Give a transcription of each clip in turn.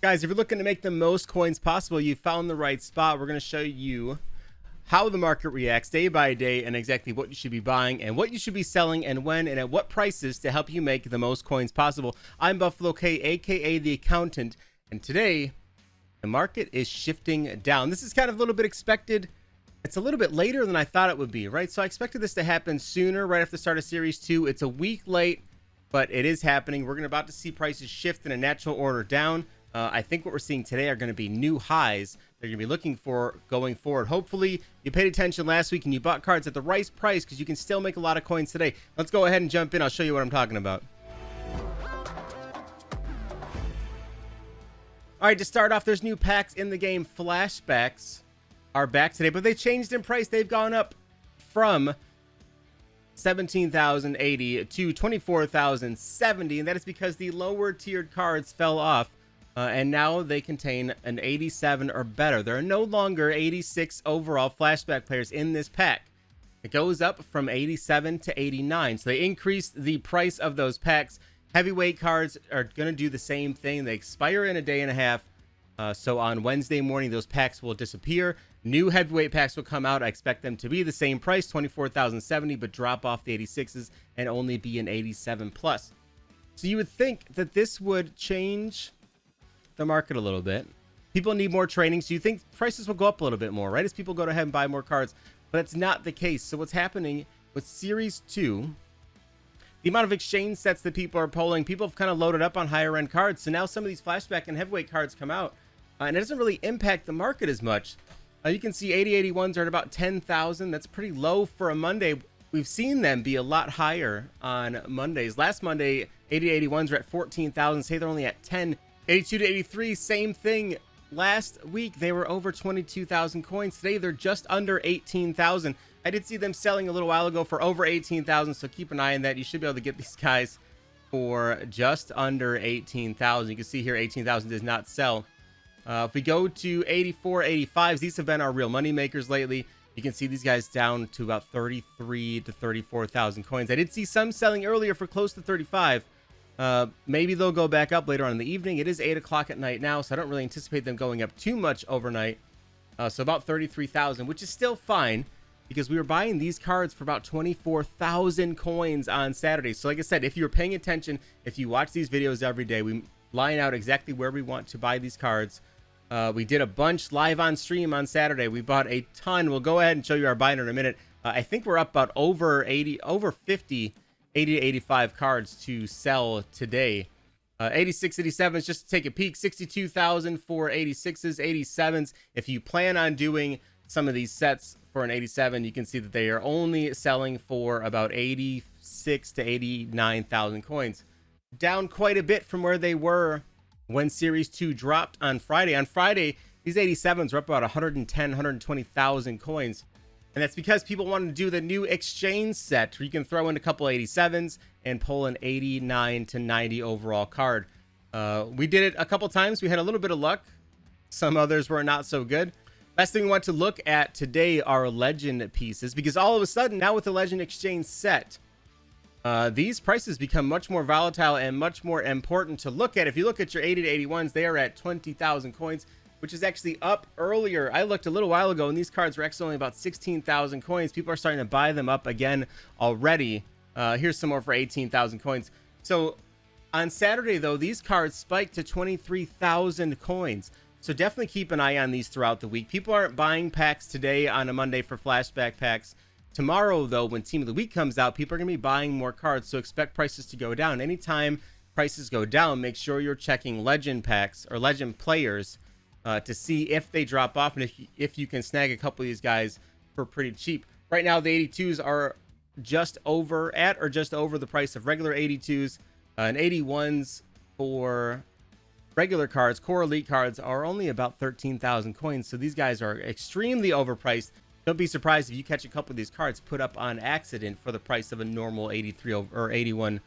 Guys, if you're looking to make the most coins possible, you found the right spot. We're going to show you how the market reacts day by day and exactly what you should be buying and what you should be selling and when and at what prices to help you make the most coins possible. I'm Buffalo K, aka the Accountant, and today the market is shifting down. This is kind of a little bit expected. It's a little bit later than I thought it would be, right? So I expected this to happen sooner, right after the start of Series 2. It's a week late, but it is happening. We're about to see prices shift in a natural order down. I think what we're seeing today are going to be new highs they're going to be looking for going forward. Hopefully, you paid attention last week and you bought cards at the right price because you can still make a lot of coins today. Let's go ahead and jump in. I'll show you what I'm talking about. All right, to start off, there's new packs in the game. Flashbacks are back today, but they changed in price. They've gone up from 17,080 to 24,070, and that is because the lower tiered cards fell off. And now they contain an 87 or better. There are no longer 86 overall flashback players in this pack. It goes up from 87 to 89. So they increased the price of those packs. Heavyweight cards are going to do the same thing. They expire in a day and a half. So on Wednesday morning, those packs will disappear. New heavyweight packs will come out. I expect them to be the same price, 24,070, but drop off the 86s and only be an 87 plus. So you would think that this would change the market a little bit. People need more training, so you think prices will go up a little bit more, right, as people go ahead and buy more cards, but that's not the case. So what's happening with Series 2, the amount of exchange sets that people are pulling, people have kind of loaded up on higher end cards, so now some of these flashback and heavyweight cards come out, and it doesn't really impact the market as much. You can see 8081s are at about 10,000. That's pretty low for a Monday. We've seen them be a lot higher on Mondays. Last Monday, 8081s were at 14,000. Say they're only at 10. 82 to 83, same thing. Last week, they were over 22,000 coins. Today, they're just under 18,000. I did see them selling a little while ago for over 18,000, so keep an eye on that. You should be able to get these guys for just under 18,000. You can see here, 18,000 does not sell. If we go to 84, 85s, these have been our real money makers lately. You can see these guys down to about 33 to 34,000 coins. I did see some selling earlier for close to 35. Maybe they'll go back up later on in the evening. It is 8 o'clock at night now, so I don't really anticipate them going up too much overnight. So about 33,000, which is still fine because we were buying these cards for about 24,000 coins on Saturday. So like I said, if you're paying attention, if you watch these videos every day, we line out exactly where we want to buy these cards. We did a bunch live on stream on Saturday. We bought a ton. We'll go ahead and show you our binder in a minute. I think we're up about over 50 80 to 85 cards to sell today. 86, 87s, just to take a peek, 62,000 for 86s, 87s. If you plan on doing some of these sets for an 87, you can see that they are only selling for about 86 to 89,000 coins. Down quite a bit from where they were when Series 2 dropped on Friday. On Friday, these 87s were up about 110, 120,000 coins. And that's because people wanted to do the new exchange set where you can throw in a couple 87s and pull an 89 to 90 overall card. We did it a couple times. We had a little bit of luck. Some others were not so good. Last thing we want to look at today are legend pieces, because all of a sudden now with the legend exchange set, these prices become much more volatile and much more important to look at. If you look at your 80 to 81s, they are at 20,000 coins, which is actually up earlier. I looked a little while ago and these cards were actually only about 16,000 coins. People are starting to buy them up again already. Here's some more for 18,000 coins. So on Saturday though, these cards spiked to 23,000 coins. So definitely keep an eye on these throughout the week. People aren't buying packs today on a Monday for flashback packs. Tomorrow though, when Team of the Week comes out, people are gonna be buying more cards. So expect prices to go down. Anytime prices go down, make sure you're checking legend packs or legend players to see if they drop off and if you can snag a couple of these guys for pretty cheap. Right now, the 82s are just over the price of regular 82s, and 81s for regular cards, core elite cards, are only about 13,000 coins. So these guys are extremely overpriced. Don't be surprised if you catch a couple of these cards put up on accident for the price of a normal 83 or 81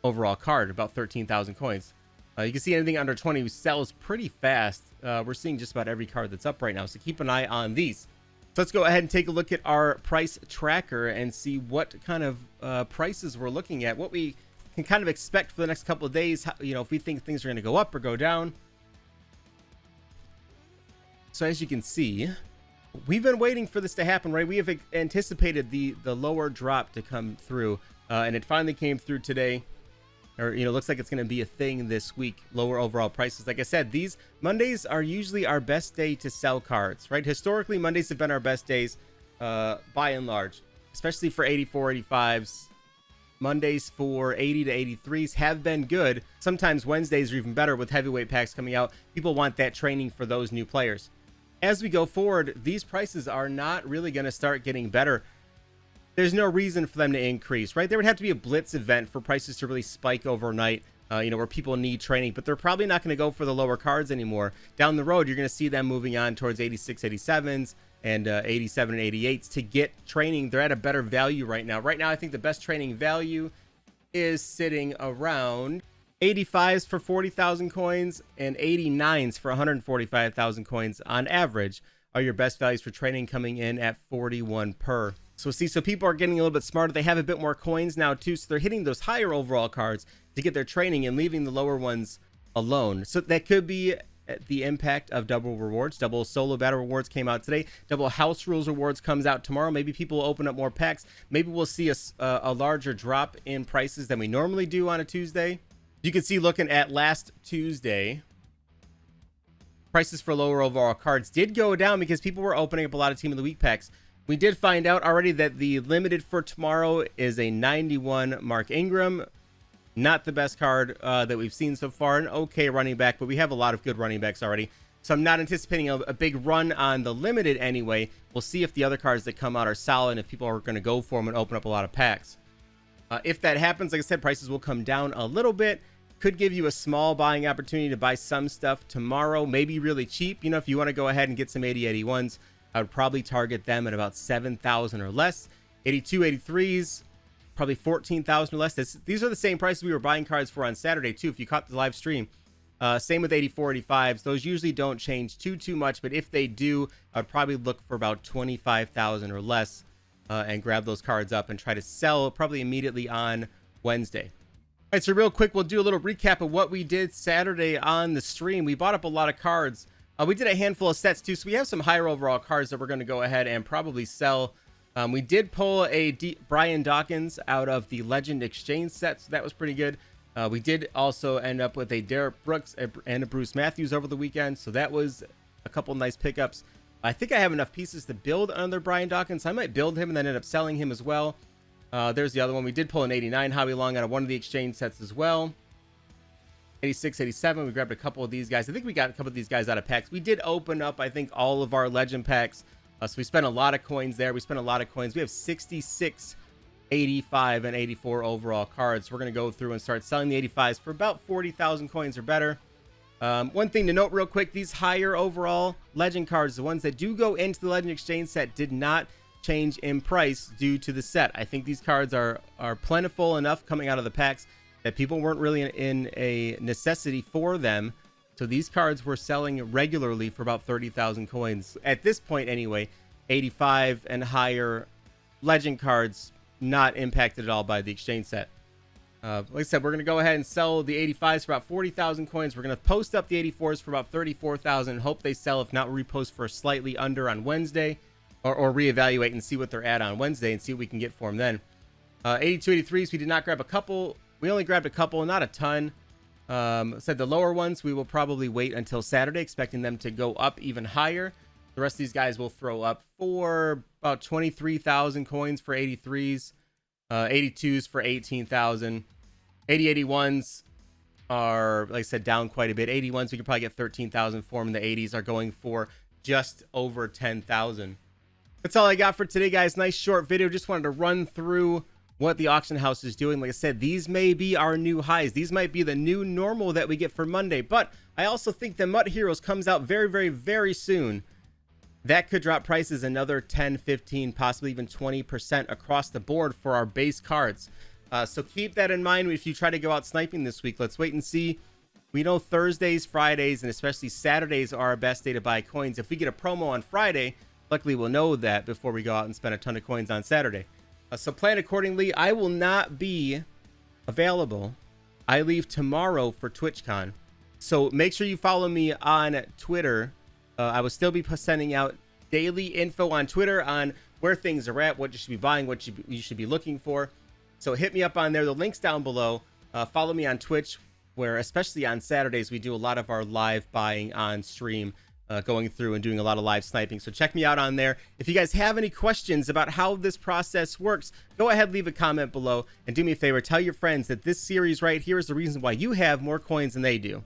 overall card, about 13,000 coins. You can see anything under 20 sells pretty fast. We're seeing just about every card that's up right now, so keep an eye on these. So let's go ahead and take a look at our price tracker and see what kind of prices we're looking at, what we can kind of expect for the next couple of days. How, if we think things are going to go up or go down. So as you can see, we've been waiting for this to happen, right? We have anticipated the lower drop to come through, and it finally came through today. Or, looks like it's going to be a thing this week. Lower overall prices. Like I said, these Mondays are usually our best day to sell cards, right? Historically, Mondays have been our best days, by and large, especially for 84, 85s. Mondays for 80 to 83s have been good. Sometimes Wednesdays are even better with heavyweight packs coming out. People want that training for those new players. As we go forward, these prices are not really going to start getting better. There's no reason for them to increase, right? There would have to be a blitz event for prices to really spike overnight, where people need training, but they're probably not going to go for the lower cards anymore. Down the road, you're going to see them moving on towards 86, 87s and 87 and 88s to get training. They're at a better value right now. Right now, I think the best training value is sitting around 85s for 40,000 coins and 89s for 145,000 coins on average are your best values for training, coming in at 41 per. So people are getting a little bit smarter. They have a bit more coins now too, so they're hitting those higher overall cards to get their training and leaving the lower ones alone. So that could be the impact of double rewards. Double solo battle rewards came out today. Double house rules rewards comes out tomorrow. Maybe people will open up more packs. Maybe we'll see a larger drop in prices than we normally do on a Tuesday. You can see, looking at last Tuesday, prices for lower overall cards did go down because people were opening up a lot of Team of the Week packs. We did find out already that the limited for tomorrow is a 91 Mark Ingram. Not the best card that we've seen so far. An okay running back, but we have a lot of good running backs already. So I'm not anticipating a big run on the limited anyway. We'll see if the other cards that come out are solid and if people are going to go for them and open up a lot of packs. If that happens, like I said, prices will come down a little bit. Could give you a small buying opportunity to buy some stuff tomorrow, maybe really cheap. If you want to go ahead and get some 80, 81s, I would probably target them at about 7,000 or less. 82, 83s, probably 14,000 or less. These are the same prices we were buying cards for on Saturday too, if you caught the live stream. Same with 84, 85s. Those usually don't change too much, but if they do, I'd probably look for about 25,000 or less and grab those cards up and try to sell probably immediately on Wednesday. All right, so real quick, we'll do a little recap of what we did Saturday on the stream. We bought up a lot of cards. We did a handful of sets too, so we have some higher overall cards that we're going to go ahead and probably sell. We did pull a Brian Dawkins out of the Legend Exchange set, so that was pretty good. We did also end up with a Derek Brooks and a Bruce Matthews over the weekend, so that was a couple nice pickups. I think I have enough pieces to build another Brian Dawkins. I might build him and then end up selling him as well. There's the other one. We did pull an 89 Hobby Long out of one of the exchange sets as well. 86, 87, we grabbed a couple of these guys. I think we got a couple of these guys out of packs. We did open up, I think, all of our legend packs. So we spent a lot of coins there. We spent a lot of coins. We have 66, 85, and 84 overall cards. We're going to go through and start selling the 85s for about 40,000 coins or better. One thing to note real quick, these higher overall legend cards, the ones that do go into the Legend Exchange set, did not change in price due to the set. I think these cards are plentiful enough coming out of the packs that people weren't really in a necessity for them. So these cards were selling regularly for about 30,000 coins. At this point anyway, 85 and higher legend cards not impacted at all by the exchange set. Like I said, we're going to go ahead and sell the 85s for about 40,000 coins. We're going to post up the 84s for about 34,000. Hope they sell. If not, repost for slightly under on Wednesday, or reevaluate and see what they're at on Wednesday and see what we can get for them then. 82, 83s, we did not grab a couple. We only grabbed a couple, not a ton. Said the lower ones, we will probably wait until Saturday, expecting them to go up even higher. The rest of these guys will throw up for about 23,000 coins for 83s, 82s for 18,000. 80, 81s are, like I said, down quite a bit. 81s, we could probably get 13,000 for them. The 80s are going for just over 10,000. That's all I got for today, guys. Nice short video. Just wanted to run through what the auction house is doing. Like I said, these may be our new highs. These might be the new normal that we get for Monday. But I also think the Mud Heroes comes out very, very, very soon. That could drop prices another 10, 15, possibly even 20% across the board for our base cards. So keep that in mind if you try to go out sniping this week. Let's wait and see. We know Thursdays, Fridays, and especially Saturdays are our best day to buy coins. If we get a promo on Friday, luckily we'll know that before we go out and spend a ton of coins on Saturday. So plan accordingly. I will not be available. I leave tomorrow for TwitchCon. So make sure you follow me on Twitter I will still be sending out daily info on Twitter on where things are at, what you should be buying, what you should be looking for. So hit me up on there. The link's down below. Follow me on Twitch, where especially on Saturdays, we do a lot of our live buying on stream, going through and doing a lot of live sniping. So check me out on there. If you guys have any questions about how this process works, go ahead, leave a comment below, and do me a favor, tell your friends that this series right here is the reason why you have more coins than they do.